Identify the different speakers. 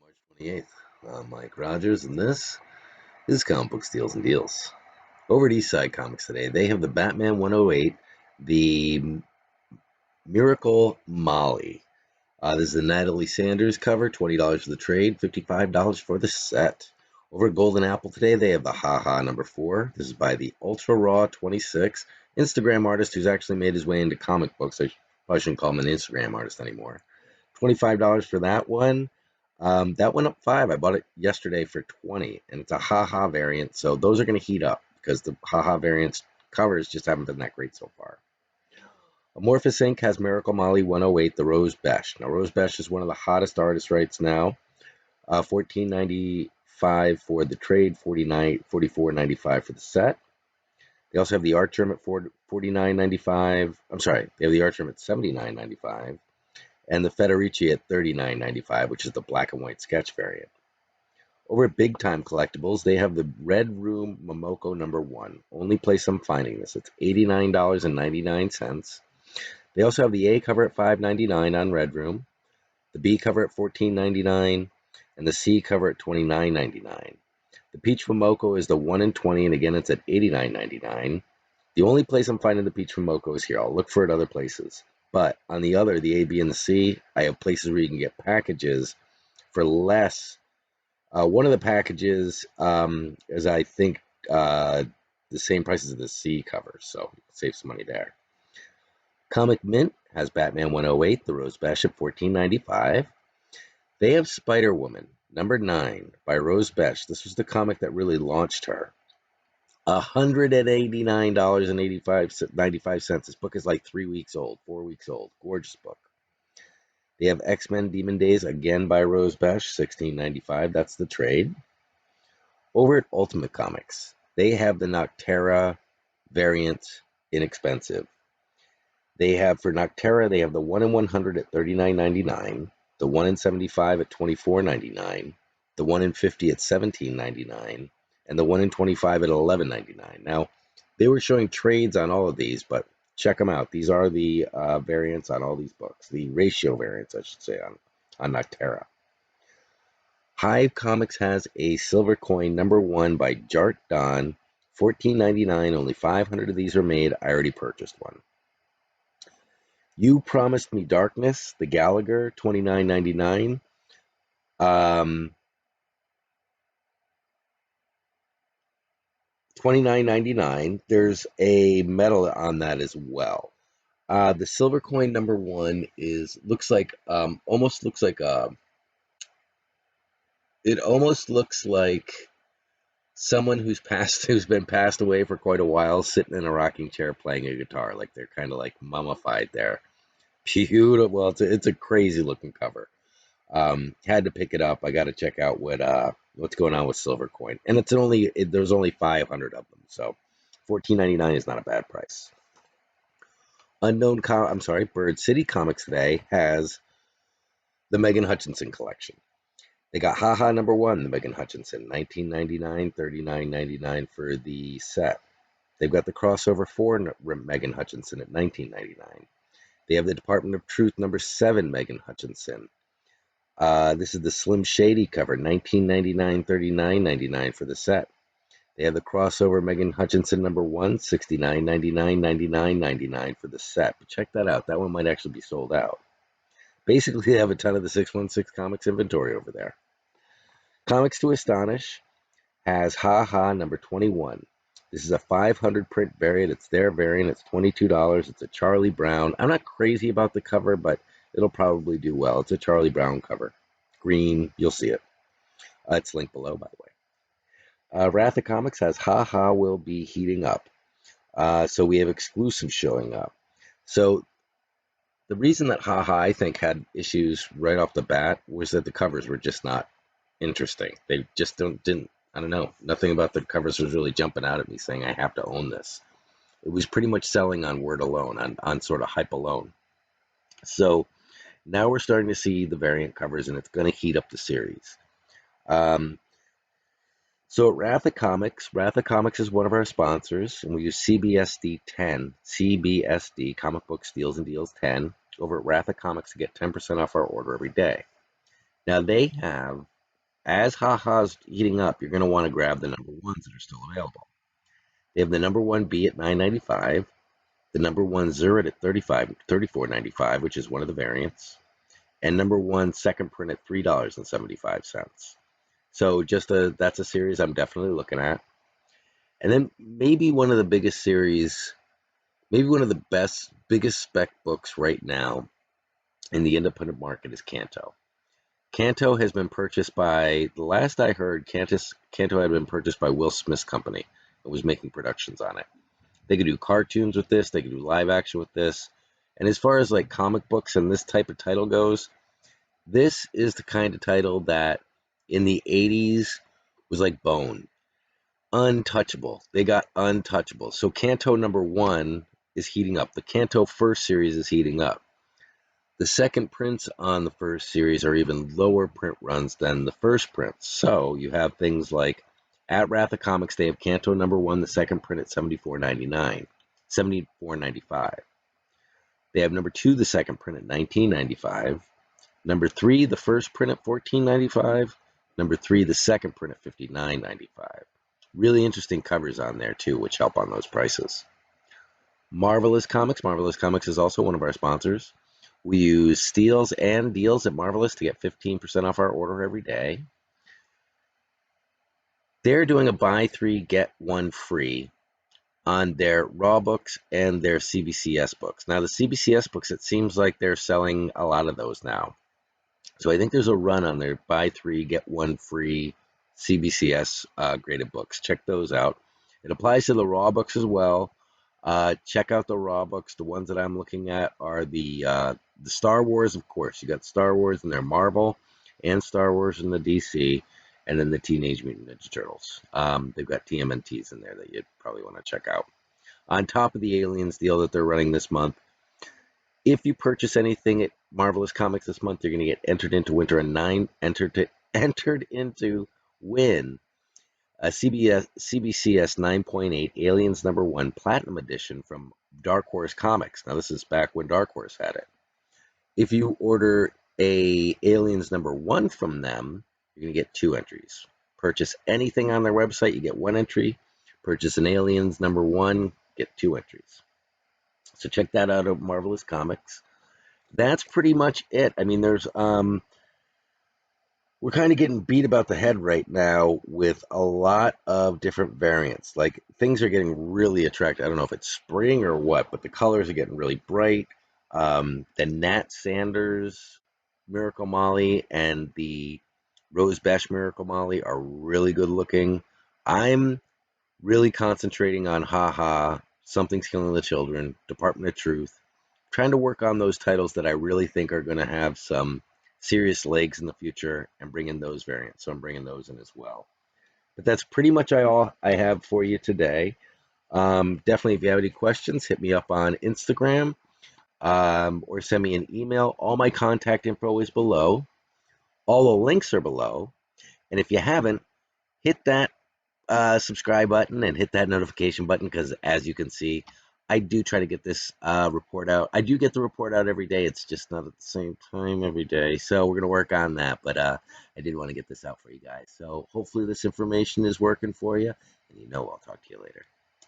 Speaker 1: March 28th. I'm Mike Rogers, and this is Comic Book Steals and Deals. Over at Eastside Comics today, they have the Batman 108, the Miracle Molly. This is the Natalie Sanders cover, $20 for the trade, $55 for the set. Over at Golden Apple today, they have the Haha number 4. This is by the Ultra Raw 26, Instagram artist who's actually made his way into comic books. I probably shouldn't call him an Instagram artist anymore. $25 for that one. That went up 5. I bought it yesterday for 20, and it's a haha variant, so those are going to heat up because the haha variants covers just haven't been that great so far. Amorphous Inc. has Miracle Molly 108, the Rose Besh. Now, Rose Besh is one of the hottest artist rights now. $14.95 for the trade, $44.95 for the set. They also have the Archer at $49.95. I'm sorry, they have the Archer at $79.95. And the Federici at $39.95, which is the black and white sketch variant. Over at Big Time Collectibles, they have the Red Room Momoko number 1. Only place I'm finding this. It's $89.99. They also have the A cover at $5.99 on Red Room, the B cover at $14.99, and the C cover at $29.99. The Peach Momoko is the 1 in 20, and again, it's at $89.99. The only place I'm finding the Peach Momoko is here. I'll look for it other places. But on the other, the A, B, and the C, I have places where you can get packages for less. One of the packages is, I think, the same price as the C cover, so save some money there. Comic Mint has Batman 108, the Rose Besh at $14.95. They have Spider Woman, number 9, by Rose Besh. This was the comic that really launched her. $189.95. This book is like 3 weeks old, 4 weeks old. Gorgeous book. They have X-Men Demon Days, again by Rose Besh, $16.95. That's the trade. Over at Ultimate Comics, they have the Octara variant, inexpensive. They have, for Octara, they have the 1 in 100 at $39.99, the 1 in 75 at $24.99, the 1 in 50 at $17.99, and the 1 in 25 at $11.99. Now, they were showing trades on all of these, but check them out. These are the variants on all these books, the ratio variants, I should say, on Octara. Hive Comics has a silver coin, number 1 by Jart Don, $14.99. Only 500 of these are made. I already purchased one. You Promised Me Darkness, the Gallagher, $29.99. $29.99. There's a medal on that as well. The silver coin number 1 almost looks like someone who's been passed away for quite a while, sitting in a rocking chair playing a guitar. Like they're kind of like mummified there. Beautiful. Well, it's a crazy looking cover. Had to pick it up. I got to check out what's going on with silver coin, and there's only 500 of them, so $14.99 is not a bad price. Bird City Comics today has the Megan Hutchinson collection. They got Haha number 1, the Megan Hutchinson, $19.99, $39.99 for the set. They've got the crossover 4 Megan Hutchinson at $19.99. They have the Department of Truth number 7 Megan Hutchinson. This is the Slim Shady cover, $19.99, $39.99 for the set. They have the crossover Megan Hutchinson number 1, $69.99, $99.99 for the set. But check that out. That one might actually be sold out. Basically, they have a ton of the 616 Comics inventory over there. Comics to Astonish has Haha number 21. This is a 500 print variant. It's their variant. It's $22. It's a Charlie Brown. I'm not crazy about the cover, but it'll probably do well. It's a Charlie Brown cover. Green, you'll see it. It's linked below, by the way. Wrath of Comics has Haha will be heating up. So we have exclusive showing up. So the reason that Haha, I think, had issues right off the bat was that the covers were just not interesting. They just didn't, I don't know, nothing about the covers was really jumping out at me saying I have to own this. It was pretty much selling on word alone, on sort of hype alone. So now we're starting to see the variant covers, and it's going to heat up the series. So at Wrath of Comics is one of our sponsors, and we use CBSD 10, CBSD, Comic Book Steals and Deals 10, over at Wrath of Comics to get 10% off our order every day. Now they have as HaHa's heating up, you're going to want to grab the number ones that are still available. They have the number one B at $9.95, the number one Zurich at $34.95, which is one of the variants, and number one second print at $3.75. So that's a series I'm definitely looking at. And then maybe one of the biggest series, maybe one of the biggest spec books right now in the independent market is Kanto. Kanto has been purchased by, the last I heard, Kanto had been purchased by Will Smith's company and was making productions on it. They could do cartoons with this, they could do live action with this. And as far as like comic books and this type of title goes, this is the kind of title that in the 80s was like Bone. Untouchable. They got untouchable. So Kanto number one is heating up. The Kanto first series is heating up. The second prints on the first series are even lower print runs than the first prints. So you have things like at Wrath of Comics, they have Kanto number one, the second print at $74.99, $74.95. They have number two, the second print at $19.95. Number three, the first print at $14.95. Number three, the second print at $59.95. Really interesting covers on there too, which help on those prices. Marvelous Comics. Marvelous Comics is also one of our sponsors. We use steals and deals at Marvelous to get 15% off our order every day. They're doing a buy three, get one free on their raw books and their CBCS books. Now, the CBCS books, it seems like they're selling a lot of those now. So I think there's a run on their buy three, get one free CBCS graded books. Check those out. It applies to the raw books as well. Check out the raw books. The ones that I'm looking at are the Star Wars, of course. You got Star Wars in their Marvel and Star Wars in the DC, and then the Teenage Mutant Ninja Turtles. They've got TMNTs in there that you'd probably want to check out. On top of the Aliens deal that they're running this month, if you purchase anything at Marvelous Comics this month, you're going to get entered into win a CBCS 9.8 Aliens number one Platinum Edition from Dark Horse Comics. Now, this is back when Dark Horse had it. If you order a Aliens number one from them, you're going to get 2 entries. Purchase anything on their website, you get 1 entry. Purchase an Aliens number one, get 2 entries. So check that out at Marvelous Comics. That's pretty much it. I mean, we're kind of getting beat about the head right now with a lot of different variants. Like, things are getting really attractive. I don't know if it's spring or what, but the colors are getting really bright. The Nat Sanders Miracle Molly and the Rose Besh Miracle Molly are really good looking. I'm really concentrating on HaHa, Something's Killing the Children, Department of Truth, trying to work on those titles that I really think are going to have some serious legs in the future and bring in those variants. So I'm bringing those in as well. But that's pretty much all I have for you today. Definitely, if you have any questions, hit me up on Instagram or send me an email. All my contact info is below. All the links are below. And if you haven't, hit that subscribe button and hit that notification button, because as you can see, I do try to get this report out. I do get the report out every day. It's just not at the same time every day. So we're going to work on that. But I did want to get this out for you guys. So hopefully this information is working for you. And I'll talk to you later.